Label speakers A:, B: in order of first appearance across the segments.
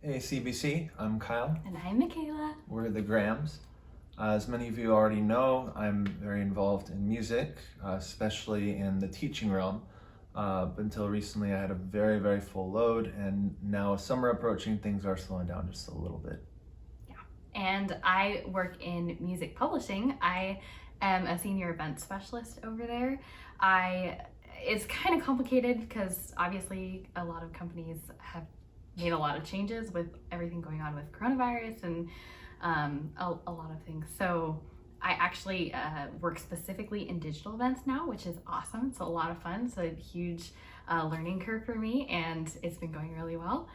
A: Hey CBC, I'm Kyle.
B: And I'm Michaela.
A: We're the Grams. As many of you already know, I'm very involved in music, especially in the teaching realm. But until recently, I had a very, very full load, and now with summer approaching, things are slowing down just a little bit.
B: Yeah. And I work in music publishing. I am a senior event specialist over there. It's kind of complicated because obviously a lot of companies have made a lot of changes with everything going on with coronavirus and a lot of things. So I actually work specifically in digital events now, which is awesome. It's a lot of fun. It's a huge learning curve for me, and it's been going really well.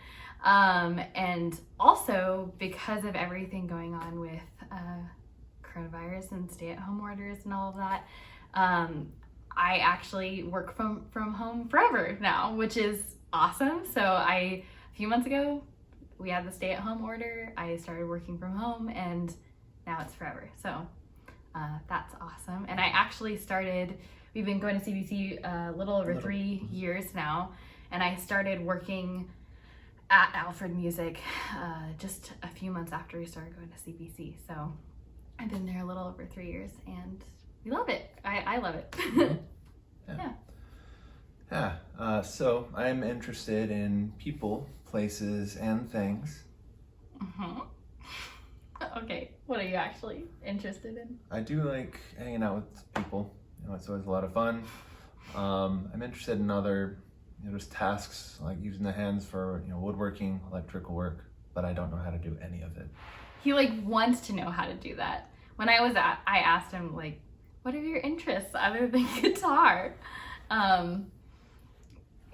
B: And also because of everything going on with coronavirus and stay-at-home orders and all of that, I actually work from home forever now, which is awesome. So a few months ago, we had the stay-at-home order. I started working from home, and now it's forever. So that's awesome. And I actually we've been going to CBC a little over 3 years now, and I started working at Alfred Music just a few months after we started going to CBC. So I've been there a little over 3 years, and we love it. I love it.
A: So I'm interested in people, places, and things.
B: Okay, what are you actually interested in?
A: I do like hanging out with people. It's always a lot of fun. I'm interested in other, just tasks like using the hands for, woodworking, electrical work, but I don't know how to do any of it.
B: He wants to know how to do that. When I asked him what are your interests other than guitar?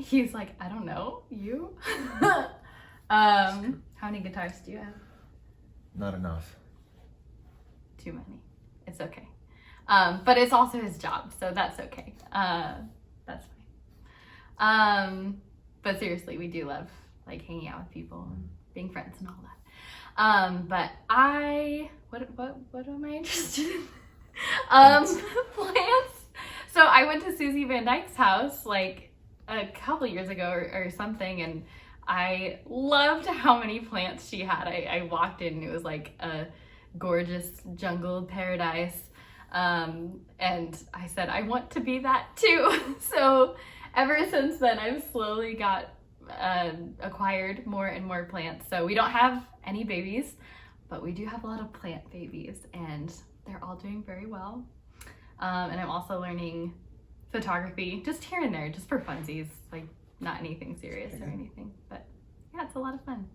B: He's like, I don't know, you? How many guitars do you have?
A: Not enough.
B: Too many. It's okay. But it's also his job, so that's okay. That's fine. But seriously, we do love hanging out with people and being friends and all that. But what am I interested in? Plants. So I went to Susie Van Dyke's house a couple years ago or something, and I loved how many plants she had. I walked in and it was like a gorgeous jungle paradise. And I said, I want to be that too. So ever since then, I've slowly acquired more and more plants. So we don't have any babies, but we do have a lot of plant babies, and they're all doing very well. And I'm also learning photography just here and there, just for funsies, not anything serious or anything, but yeah, it's a lot of fun.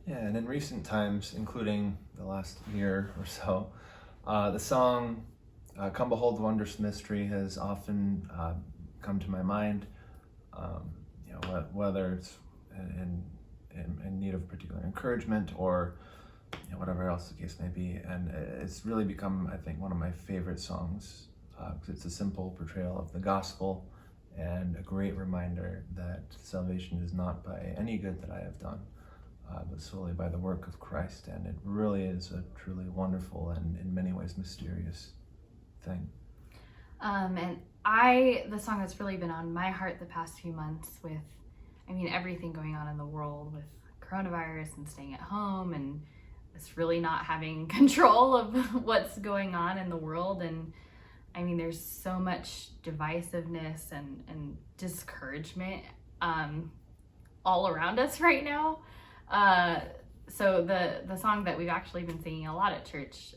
A: Yeah, and in recent times, including the last year or so, the song Come Behold the Wondrous Mystery has often come to my mind, whether it's in need of particular encouragement or whatever else the case may be. And it's really become, I think, one of my favorite songs because it's a simple portrayal of the gospel and a great reminder that salvation is not by any good that I have done, but solely by the work of Christ. And it really is a truly wonderful and in many ways mysterious thing.
B: And the song has really been on my heart the past few months with, everything going on in the world with coronavirus and staying at home, and it's really not having control of what's going on in the world. And there's so much divisiveness and discouragement all around us right now. So the song that we've actually been singing a lot at church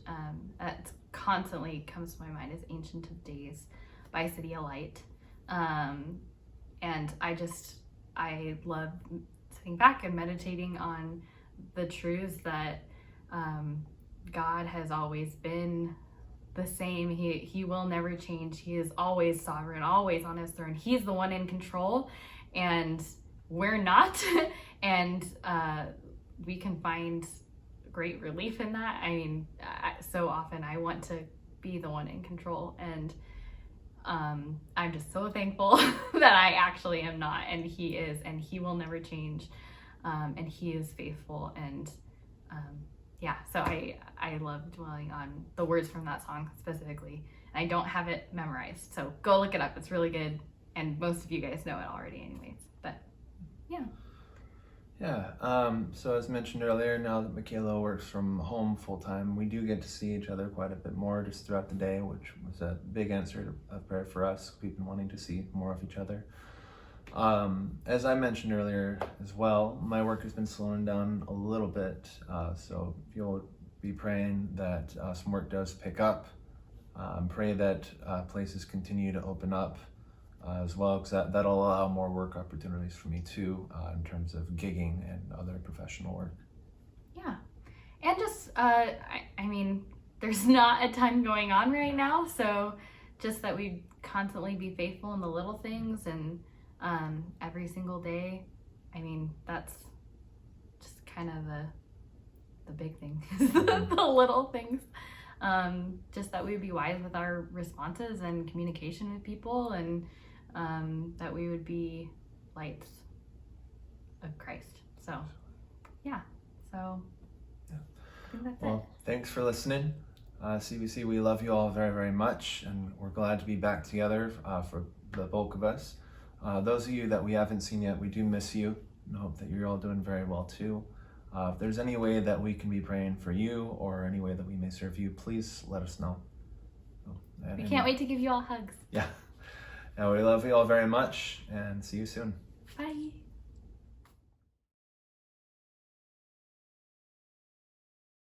B: that constantly comes to my mind is Ancient of Days by City of Light. And I love sitting back and meditating on the truths that God has always been the same. He will never change. He is always sovereign, always on his throne. He's the one in control, and we're not. And we can find great relief in that. So often I want to be the one in control, and I'm just so thankful that I actually am not, and he is, and he will never change, and he is faithful. And so I love dwelling on the words from that song specifically. I don't have it memorized, so go look it up. It's really good, and most of you guys know it already anyways, but yeah.
A: Yeah, so as mentioned earlier, now that Michaela works from home full time, we do get to see each other quite a bit more just throughout the day, which was a big answer of prayer for us. We've been wanting to see more of each other. As I mentioned earlier as well, my work has been slowing down a little bit, so if you'll be praying that some work does pick up, pray that places continue to open up as well, because that'll allow more work opportunities for me too, in terms of gigging and other professional work.
B: Yeah. And just, I mean, there's not a ton going on right now, so just that we constantly be faithful in the little things and every single day. I mean, that's just kind of the big thing, the little things. Just that we would be wise with our responses and communication with people, and that we would be lights of Christ. So, yeah. So, I think that's
A: Well, thanks for listening. CBC, we love you all very, very much, and we're glad to be back together for the bulk of us. Those of you that we haven't seen yet, we do miss you and hope that you're all doing very well too. If there's any way that we can be praying for you or any way that we may serve you, please let us know.
B: We can't wait to give you all hugs.
A: Yeah. Now we love you all very much and see you soon.
B: Bye.